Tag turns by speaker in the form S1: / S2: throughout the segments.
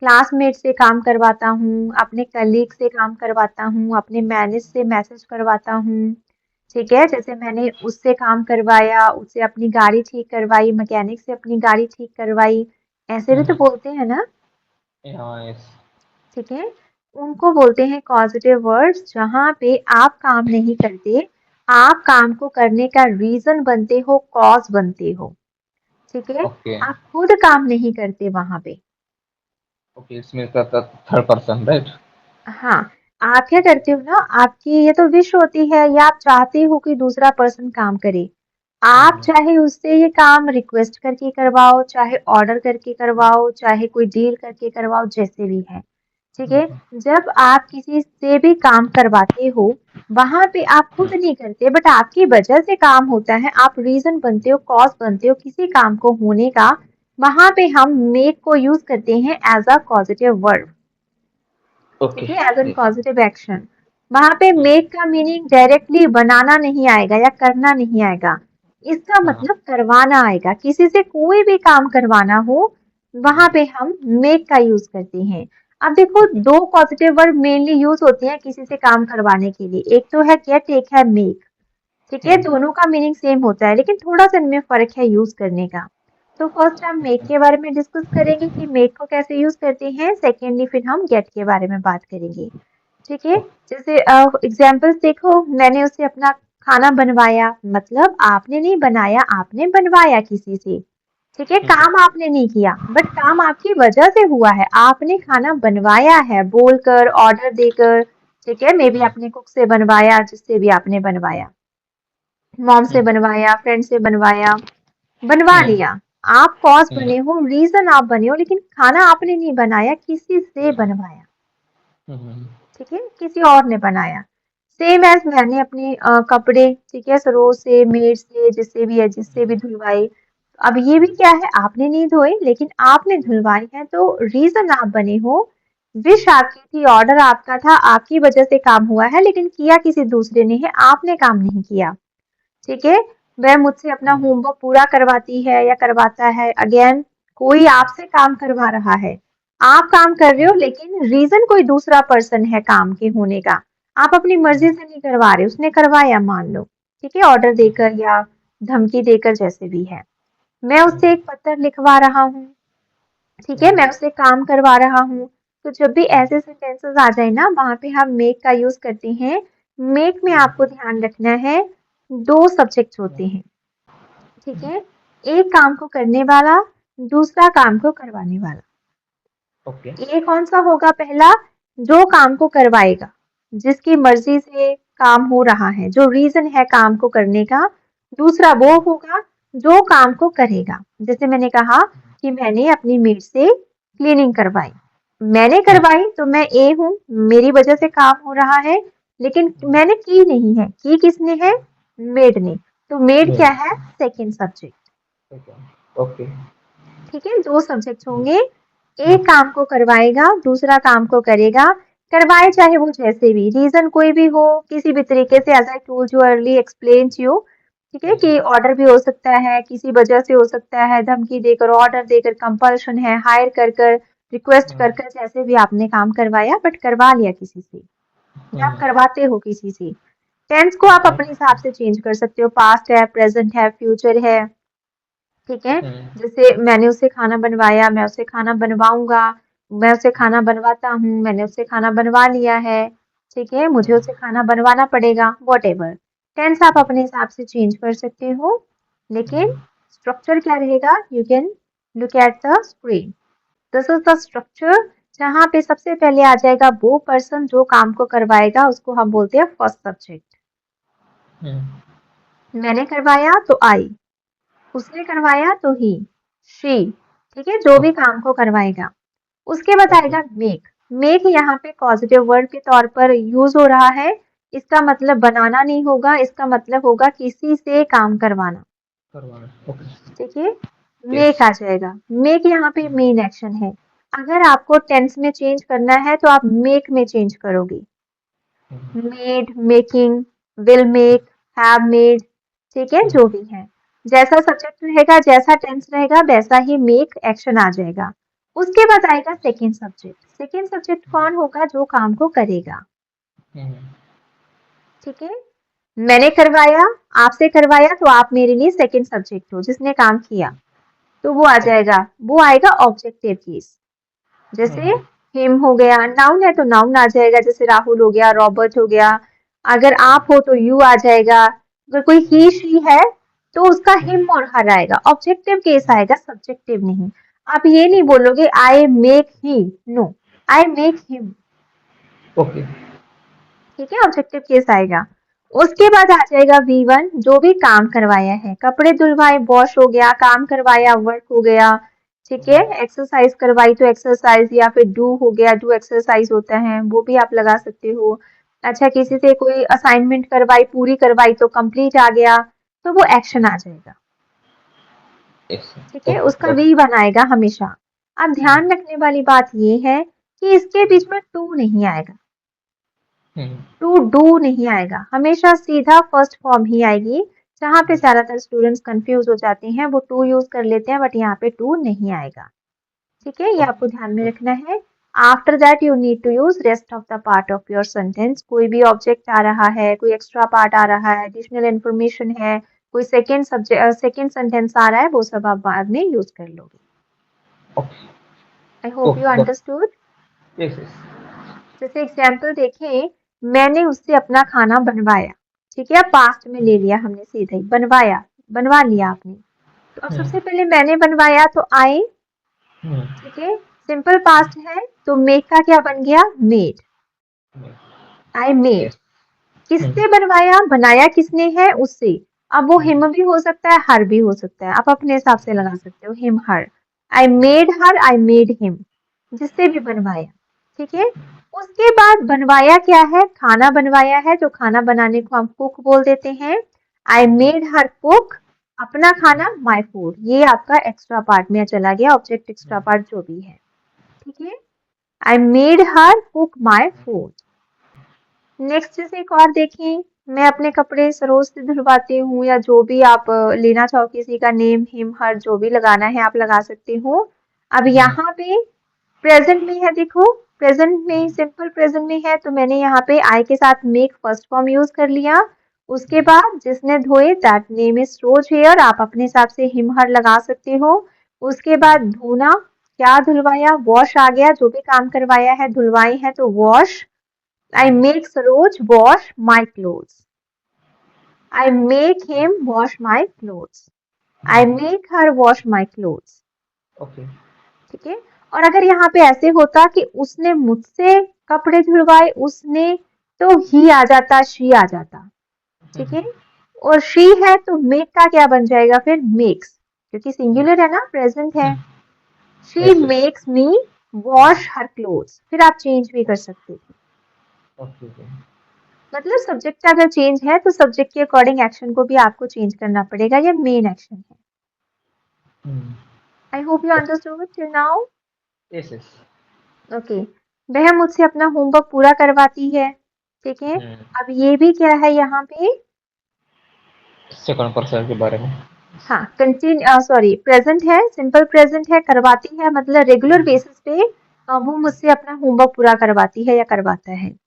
S1: Classmate से काम करवाता हूँ, अपने कलीग से काम करवाता हूँ, अपने मैनेज से मैसेज करवाता हूँ। ठीक है, जैसे मैंने उससे काम करवाया, उससे अपनी गाड़ी ठीक करवाई, मैकेनिक से अपनी गाड़ी ठीक करवाई, ऐसे भी तो
S2: हम्म।
S1: बोलते हैं ना।
S2: हाँ, यस।
S1: ठीक है, उनको बोलते हैं पॉजिटिव वर्ड्स। जहाँ पे आप काम नहीं करते, आप काम को करने का रीजन बनते हो, कॉज बनते हो। ठीक है,
S2: ओके।
S1: आप खुद काम नहीं करते वहां पे।
S2: Okay, it's mean third person, right?
S1: हाँ, आप क्या करते हो ना, आपकी ये तो विश होती है या आप चाहते हो कि दूसरा पर्सन काम करे। आप चाहे उससे ये काम रिक्वेस्ट करके करवाओ, चाहे ऑर्डर करके करवाओ, चाहे कोई डील करके करवाओ, जैसे भी है। ठीक है, जब आप किसी से भी काम करवाते हो, वहां पे आप खुद नहीं करते, बट आपकी वजह से काम होता है, आप रीजन बनते हो, कॉज बनते हो किसी काम को होने का। वहां पे हम मेक को यूज करते हैं as a positive word.
S2: Okay.
S1: ठीक है, एज एन पॉजिटिव एक्शन। वहां पे मेक का मीनिंग डायरेक्टली बनाना नहीं आएगा या करना नहीं आएगा। इसका
S2: हाँ।
S1: मतलब करवाना आएगा, किसी से कोई भी काम करवाना हो, वहां पे हम मेक का यूज करते हैं। अब देखो,
S2: ओके।
S1: दो पॉजिटिव वर्ड मेनली यूज होते हैं किसी से काम करवाने के लिए, एक तो है गेट, एक है मेक। ठीक है, दोनों का मीनिंग सेम होता है, लेकिन थोड़ा सा इनमें फर्क है यूज करने का। तो फर्स्ट हम मेक के बारे में डिस्कस करेंगे कि मेक को कैसे यूज करते हैं, सेकेंडली फिर हम गेट के बारे में बात करेंगे। ठीक है, जैसे एग्जाम्पल्स देखो, मैंने उससे अपना खाना बनवाया, मतलब आपने नहीं बनाया, आपने बनवाया किसी से। ठीक है, काम आपने नहीं किया, बट काम आपकी वजह से हुआ है, आपने खाना बनवाया है बोलकर, ऑर्डर देकर। ठीक है, मे बी आपने कुक से बनवाया, जिससे भी आपने बनवाया, मॉम से बनवाया, फ्रेंड से बनवाया, बनवा लिया। आप कॉज बने हो, रीजन आप बने हो, लेकिन खाना आपने नहीं बनाया, किसी से बनवाया। ठीक है, किसी और ने बनाया। सेम एज मैंने अपने कपड़े, ठीक है, सरोज से, मेड से, जिससे भी है, जिससे भी धुलवाई। अब ये भी क्या है, आपने नहीं धोए लेकिन आपने धुलवाई है, तो रीजन आप बने हो। विश आपकी थी, ऑर्डर आपका था, आपकी वजह से काम हुआ है, लेकिन किया किसी दूसरे ने है, आपने काम नहीं किया। ठीक है, वह मुझसे अपना होमवर्क पूरा करवाती है या करवाता है, अगेन कोई आपसे काम करवा रहा है। आप काम कर रहे हो, लेकिन रीजन कोई दूसरा पर्सन है काम के होने का। आप अपनी मर्जी से नहीं करवा रहे, उसने करवाया मान लो। ठीक है, ऑर्डर देकर या धमकी देकर, जैसे भी है। मैं उससे एक पत्र लिखवा रहा हूँ। ठीक है, मैं उससे काम करवा रहा हूँ। तो जब भी ऐसे सेंटेंसेस आ जाए ना, वहां पे हम मेक का यूज करते हैं। मेक में आपको ध्यान रखना है, दो सब्जेक्ट होते हैं। ठीक है, एक काम को करने वाला, दूसरा काम को करवाने वाला।
S2: ओके।
S1: ये कौन सा होगा? पहला, जो काम को करवाएगा, जिसकी मर्जी से काम हो रहा है, जो रीजन है काम को करने का। दूसरा वो होगा जो काम को करेगा। जैसे मैंने कहा कि मैंने अपनी मेड से क्लीनिंग करवाई, मैंने करवाई तो मैं ए हूँ, मेरी वजह से काम हो रहा है, लेकिन मैंने की नहीं है, की किसने है? मेड ने। तो मेड क्या है? Second subject.
S2: ओके।
S1: ठीक है, दो सब्जेक्ट होंगे। एक काम को करवाएगा, दूसरा काम को करेगा। करवाए चाहे वो जैसे भी, रीजन कोई भी हो, किसी भी तरीके से, as I told you early, explain to you. ठीक है, कि ऑर्डर भी हो सकता है, किसी वजह से हो सकता है, धमकी देकर, ऑर्डर देकर, कंपल्शन है, हायर कर कर, रिक्वेस्ट कर कर, जैसे भी आपने काम करवाया, बट करवा लिया किसी से, या आप करवाते हो किसी से। टेंस को आप अपने हिसाब से चेंज कर सकते हो, पास्ट है, प्रेजेंट है, फ्यूचर है। ठीक है, जैसे मैंने उससे खाना बनवाया, मैं उससे खाना बनवाऊंगा, मैं उससे खाना बनवाता हूँ, मैंने उससे खाना बनवा लिया है। ठीक है, मुझे उससे खाना बनवाना पड़ेगा, वॉट एवर। टेंस आप अपने हिसाब से चेंज कर सकते हो, लेकिन स्ट्रक्चर क्या रहेगा? You can look at the screen. This is the structure. जहाँ पे सबसे पहले आ जाएगा वो पर्सन जो काम को करवाएगा, उसको हम बोलते हैं फर्स्ट सब्जेक्ट। मैंने करवाया तो आई, उसने करवाया तो ही, शी। ठीक है, जो भी काम को करवाएगा। उसके बाद
S2: ओके।
S1: आएगा मेक। मेक यहाँ पे पॉजिटिव वर्ड के तौर पर यूज हो रहा है। इसका मतलब बनाना नहीं होगा, इसका मतलब होगा किसी से काम करवाना।
S2: करवाना। ओके।
S1: ठीक है,
S2: यस।
S1: मेक आ जाएगा। मेक यहाँ पे मेन एक्शन है। अगर आपको टेंस में चेंज करना है तो आप मेक में चेंज करोगे। Made, making, will make, have made. ठीक है, जो भी है, जैसा सब्जेक्ट रहेगा, जैसा टेंस रहेगा, वैसा ही मेक एक्शन आ जाएगा। उसके बाद आएगा सेकेंड सब्जेक्ट। सेकेंड सब्जेक्ट कौन होगा? जो काम को करेगा। ठीक है, मैंने करवाया, आपसे करवाया, तो आप मेरे लिए सेकेंड सब्जेक्ट हो जिसने काम किया, तो वो आ जाएगा, वो आएगा ऑब्जेक्टिव केस। जैसे हिम हो गया, नाउन है तो नाउन आ जाएगा, जैसे राहुल हो गया, रॉबर्ट हो गया। अगर आप हो तो यू आ जाएगा। अगर कोई ही शी है तो उसका हिम और हर आएगा। ऑब्जेक्टिव केस आएगा, सब्जेक्टिव नहीं। आप ये नहीं बोलोगे I make he, no, I make him.
S2: Okay.
S1: ठीक है, ऑब्जेक्टिव केस आएगा। उसके बाद आ जाएगा V1, जो भी काम करवाया है, कपड़े धुलवाए, वॉश हो गया, काम करवाया, वर्क हो गया। ठीक है, एक्सरसाइज करवाई तो एक्सरसाइज, या फिर डू हो गया, डू एक्सरसाइज होता है, वो भी आप लगा सकते हो। अच्छा, किसी से कोई असाइनमेंट करवाई, पूरी करवाई तो कंप्लीट आ गया, तो वो एक्शन आ जाएगा।
S2: यस।
S1: ठीक है,
S2: ओके,
S1: उसका
S2: गॉट।
S1: V बनाएगा हमेशा। अब ध्यान रखने वाली बात ये है कि इसके बीच में टू नहीं आएगा, टू डू नहीं आएगा, हमेशा सीधा फर्स्ट फॉर्म ही आएगी। जहाँ पे ज्यादातर स्टूडेंट्स कंफ्यूज हो जाते हैं, वो टू यूज कर लेते हैं, बट यहाँ पे टू नहीं आएगा। ठीक है, ये आपको ध्यान में रखना है। After that you need to use rest of the part of your sentence. कोई भी ऑब्जेक्ट आ रहा है, कोई एक्स्ट्रा पार्ट आ रहा है, एडिशनल इन्फॉर्मेशन है, कोई सेकेंड सब्जेक्ट सेकेंड सेंटेंस आ रहा है, वो सब आप बाद में यूज कर लोगे।
S2: Okay.
S1: I hope you
S2: okay, got.
S1: Understood.
S2: Yes, yes.
S1: जैसे एग्जाम्पल देखें, मैंने उससे अपना खाना बनवाया। ठीक है, पास्ट में ले लिया हमने, सीधे ही बनवाया, बनवा लिया आपने। तो अब सबसे पहले मैंने बनवाया तो आई। ठीक है, सिंपल पास्ट है तो मेक का क्या बन गया? मेड। I made.
S2: यस।
S1: किससे बनवाया? बनाया किसने है? उससे। अब वो हिम भी हो सकता है, हर भी हो सकता है, आप अपने हिसाब से लगा सकते हो, him her. I made her, I made him, जिससे भी बनवाया। ठीक है, उसके बाद बनवाया क्या है? खाना बनवाया है, तो खाना बनाने को हम कुक बोल देते हैं। आई मेड हर कुक अपना खाना, माई फूड। ये आपका एक्स्ट्रा पार्ट में चला गया, ऑब्जेक्ट एक्स्ट्रा पार्ट जो भी है। ठीक है, I made her cook my food. Next जैसे एक और देखें, मैं अपने कपड़े सरोज से धुलवाती हूँ, या जो भी आप लेना चाहो, किसी का नेम, हिम, हर, जो भी लगाना है आप लगा सकते हो। अब यहाँ पे प्रेजेंट में है, देखो प्रेजेंट में, सिंपल प्रेजेंट में है, तो मैंने यहाँ पे आई के साथ मेक फर्स्ट फॉर्म यूज कर लिया। उसके बाद जिसने धोए, that name is Rose here, आप अपने हिसाब से हिम, हर लगा सकते हो। उसके बाद धोना, क्या धुलवाया? वॉश आ गया, जो भी काम करवाया है, धुलवाई है तो wash. I make Saroj wash my clothes. I make him wash my clothes. I make her wash my clothes.
S2: Okay.
S1: ठीक है, और अगर यहाँ पे ऐसे होता कि उसने मुझसे कपड़े धुलवाए, उसने, तो ही आ जाता, शी आ जाता। ठीक है, और शी है तो मेक का क्या बन जाएगा फिर? मेक्स, क्योंकि सिंगुलर है ना, प्रेजेंट है। She
S2: yes, yes.
S1: Makes me wash her clothes, फिर आप चेंज भी कर सकते थे।
S2: Okay, okay.
S1: मतलब सब्जेक्ट अगर चेंज है तो सब्जेक्ट के अकॉर्डिंग एक्शन को भी आपको चेंज करना पड़ेगा, ये मेन एक्शन है। I hope you understood till now.
S2: Yes, yes.
S1: Okay, वह मुझसे अपना होमवर्क पूरा करवाती है। ठीक है, अब ये भी क्या है यहाँ पे?
S2: सेकंड पर्सन के बारे में।
S1: हाँ, सॉरी, प्रेजेंट है, सिंपल प्रेजेंट है, करवाती है मतलब रेगुलर बेसिस पे वो मुझसे अपना होमवर्क पूरा करवाती है या करवाता है।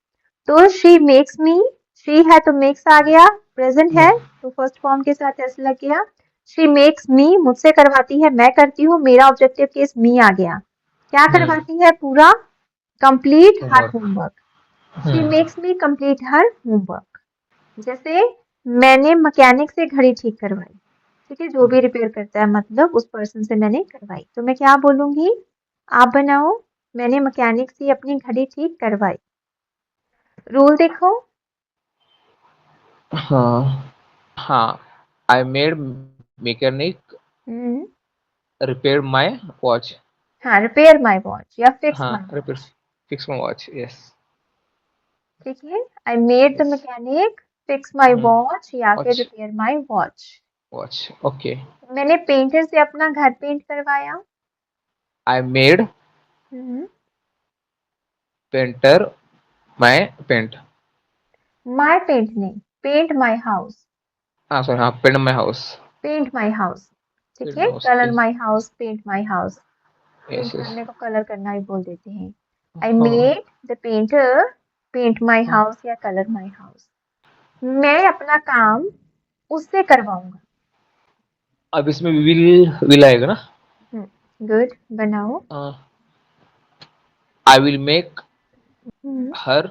S1: तो शी मेक्स मी, शी है तो मेक्स आ गया, प्रेजेंट है तो फर्स्ट फॉर्म के साथ एस लग गया। शी मेक्स मी, मुझसे करवाती है, मैं करती हूँ, मेरा ऑब्जेक्टिव केस मी आ गया। क्या करवाती है? पूरा, complete her
S2: homework.
S1: Homework. She makes me complete her homework. जैसे मैंने मैकेनिक से घड़ी ठीक करवाई। ठीक है, जो भी रिपेयर करता है, मतलब उस पर्सन से मैंने करवाई, तो मैं क्या बोलूंगी? आप बनाओ, मैंने मैकेनिक से अपनी घड़ी ठीक करवाई। रूल देखो।
S2: हाँ, हाँ। I made mechanic
S1: hmm,
S2: repair my watch.
S1: हाँ, रिपेयर माई वॉच या फिक्स
S2: हाँ,
S1: my
S2: repair,
S1: watch.
S2: Fix my watch. Yes.
S1: ठीक है, I made the
S2: yes.
S1: Mechanic fix my watch या फिर
S2: watch.
S1: Repair my watch.
S2: Watch. Okay.
S1: मैंने painter से अपना घर पेंट करवाया।
S2: I made
S1: hmm,
S2: painter my paint.
S1: My paint नहीं, पेंट माई हाउस।
S2: हाँ, सॉरी, हाँ, paint my house.
S1: Paint my house. ठीक
S2: पेंट
S1: है,
S2: my house.
S1: Colour
S2: okay.
S1: My house, paint my house. Paint
S2: Yes, yes.
S1: करने को colour करना भी बोल देते हैं। आई
S2: हाँ,
S1: मेड द पेंटर पेंट माई
S2: हाँ।
S1: हाउस या कलर माई हाउस। मैं अपना काम उससे करवाऊंगा।
S2: अब इसमें विल आएगा ना?
S1: गुड, बनाओ।
S2: आई will make
S1: hmm,
S2: her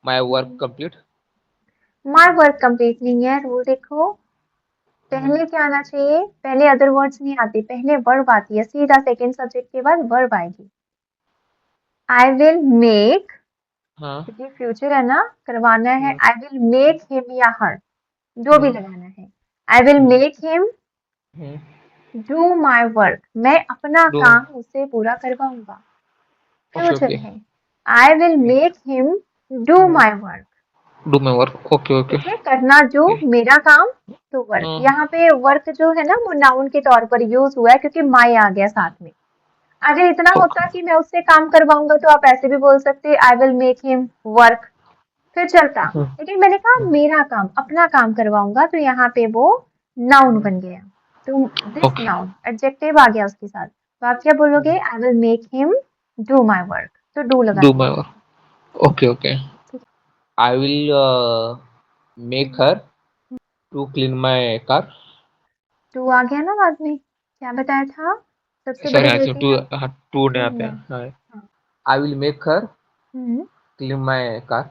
S2: my work complete.
S1: My work complete नहीं है, रूल देखो। पहले क्या आना चाहिए? पहले अदर वर्ड्स नहीं आती, पहले वर्ब आती है, सीधा सेकंड सब्जेक्ट के बाद वर्ब आएगी। आई विल मेक,
S2: हाँ।
S1: क्योंकि फ्यूचर है ना, करवाना है।
S2: Hmm,
S1: I will make him या हर, जो भी
S2: हम्म,
S1: लगाना है। I will
S2: hmm,
S1: make him
S2: hmm.
S1: Do my work, मैं अपना
S2: दो।
S1: काम उससे पूरा करवाऊंगा।
S2: Okay,
S1: future
S2: okay.
S1: है। I will make him do my work.
S2: Do my work. Okay, okay.
S1: ठीक है, करना जो मेरा काम, तो वर्क।
S2: हाँ,
S1: यहाँ पे वर्क जो है ना वो नाउन के तौर पर यूज हुआ है क्योंकि माई आ गया साथ में। अगर इतना होता
S2: ओके।
S1: कि मैं उससे काम करवाऊंगा तो आप ऐसे भी बोल सकते आई विल मेक हिम वर्क, फिर चलता।
S2: हम्म,
S1: लेकिन मैंने कहा मेरा काम, अपना काम करवाऊंगा, तो यहाँ पे वो नाउन बन गया। तो दिस
S2: ओके।
S1: नाउन एडजेक्टिव आ गया उसके साथ, तो आप क्या बोलोगे? I will make him do my work, तो डू लगा
S2: डू माई
S1: दीजिए।
S2: वर्क। Okay, okay.
S1: ठीक
S2: आई विल
S1: है।
S2: Make her to clean my car.
S1: To आ गया ना बाद में, क्या बताया था? सबसे
S2: सॉरी,
S1: बड़ी
S2: हाँ, इसमें
S1: गलती
S2: टू।
S1: है
S2: हाँ, टू नहीं
S1: टू
S2: आते
S1: है।
S2: हैं, हाँ।
S1: हाँ।
S2: I will make her
S1: hmm,
S2: clean my car.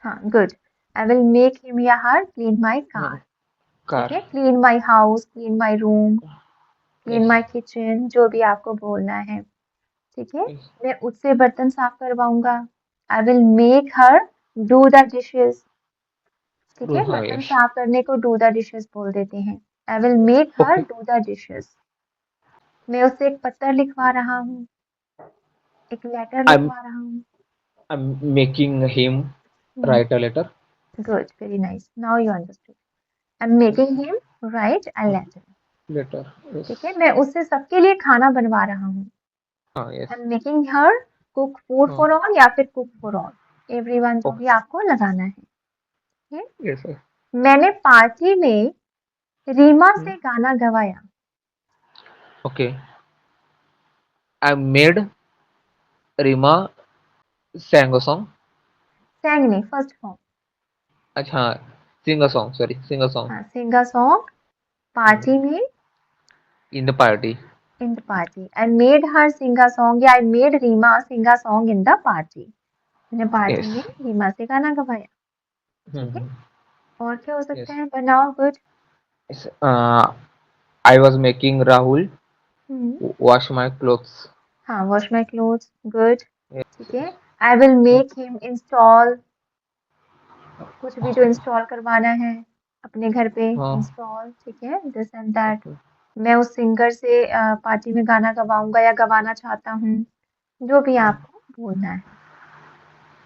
S1: हाँ, good. I will make him या हर क्लीन माई कार। ठीक
S2: कार।
S1: है, clean my house, clean my room, clean
S2: yes,
S1: my kitchen, जो भी आपको बोलना है। ठीक है,
S2: यस।
S1: मैं उससे बर्तन साफ करवाऊंगा। आई will make her do the dishes. ठीक है,
S2: हाँ,
S1: बर्तन
S2: यस।
S1: साफ करने को डू द डिशेस बोल देते हैं। आई will make her
S2: okay.
S1: Do the dishes. मैं उससे एक पत्र लिखवा रहा हूँ, एक लेटर
S2: आई एम
S1: लिखवा रहा हूँ।
S2: Making him write a letter.
S1: Good, very nice. Now you understood. I'm making him write a letter.
S2: Letter. Yes.
S1: ठीक है, मैं उससे सबके लिए खाना बनवा रहा हूँ।
S2: हाँ, yes.
S1: I'm making her cook food
S2: हाँ।
S1: for all या फिर cook for all. Everyone जो भी
S2: ओके।
S1: आपको लगाना है। ठीक है?
S2: Yes, sir.
S1: मैंने पार्टी में रीमा से गाना गवाया।
S2: Okay. I made Reema sang a song.
S1: Sang नहीं, फर्स्ट फॉर्म।
S2: अच्छा, हाँ, sing a song, sorry, sing a song
S1: हाँ, sing a song पार्टी में,
S2: in the party.
S1: in the party. I made her sing a song या I made Reema sing a song in the party. मैंने party
S2: Yes.
S1: में रीमा से गाना गवाया। ठीक है,
S2: Hmm.
S1: और क्या हो
S2: Yes.
S1: सकता है? बनाओ कुछ।
S2: Yes. I was making Rahul
S1: hmm,
S2: wash my clothes.
S1: हाँ, wash my clothes, good.
S2: Yes.
S1: ठीक
S2: Yes.
S1: है, I will
S2: Hmm.
S1: Make him install, कुछ भी जो इंस्टॉल करवाना है अपने घर पे,
S2: हाँ,
S1: इंस्टॉल। ठीक है, दिस एंड दैट।
S2: okay.
S1: मैं उस सिंगर से पार्टी में गाना गवाऊंगा या गवाना चाहता हूँ, जो भी आपको बोलना है।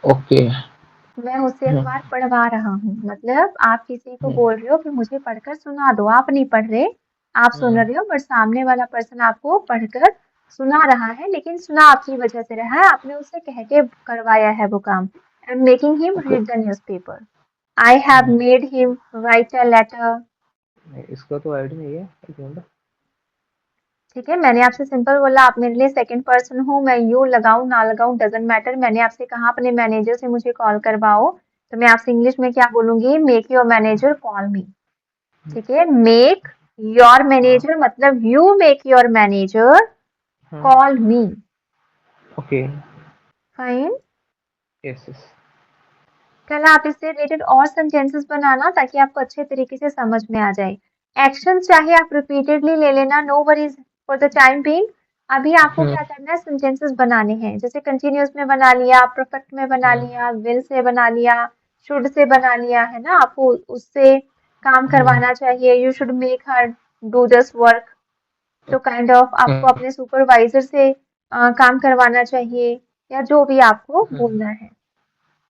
S2: Okay.
S1: मैं उससे
S2: Hmm.
S1: अखबार पढ़वा रहा हूँ, मतलब आप किसी को
S2: Hmm.
S1: बोल रहे हो कि मुझे पढ़कर सुना दो, आप नहीं पढ़ रहे, आप सुन
S2: Hmm.
S1: रहे हो, बट सामने वाला पर्सन आपको पढ़कर सुना रहा है, लेकिन सुना आपकी वजह से रहा है, आपने उससे कह के करवाया है वो काम। I am making him
S2: Okay.
S1: Read the newspaper. I have
S2: Hmm.
S1: Made him write a letter.
S2: नहीं, इसका तो आईडी नहीं है, एक मिनट।
S1: ठीक है, मैंने आपसे सिंपल बोला, आप मेरे लिए सेकंड पर्सन हो, मैं यू लगाऊं ना लगाऊं डजेंट मैटर। मैंने आपसे कहा अपने मैनेजर से मुझे कॉल करवाओ, तो मैं आपसे इंग्लिश में क्या बोलूंगी? मेक योर मैनेजर कॉल मी। ठीक है, मेक योर
S2: हाँ,
S1: मैनेजर मतलब यू मेक योर मैनेजर
S2: हाँ।
S1: कॉल मी।
S2: ओके।
S1: फाइन।
S2: Yes, yes.
S1: कल आप इससे रिलेटेड और सेंटेंसेस बनाना ताकि आपको अच्छे तरीके से समझ में आ जाए। एक्शन चाहे आप रिपीटेडली ले लेना, no worries for the time being. अभी आपको
S2: Hmm.
S1: क्या करना है? सेंटेंसेस बनाने हैं, जैसे कंटिन्यूअस में बना लिया, परफेक्ट में बना
S2: Hmm.
S1: लिया, विल से बना लिया, शुड से बना लिया, है ना? आपको उससे काम
S2: Hmm.
S1: करवाना चाहिए। You should make her do this work, तो काइंड ऑफ आपको
S2: Hmm.
S1: अपने सुपरवाइजर से काम करवाना चाहिए, या जो भी आपको बोलना है।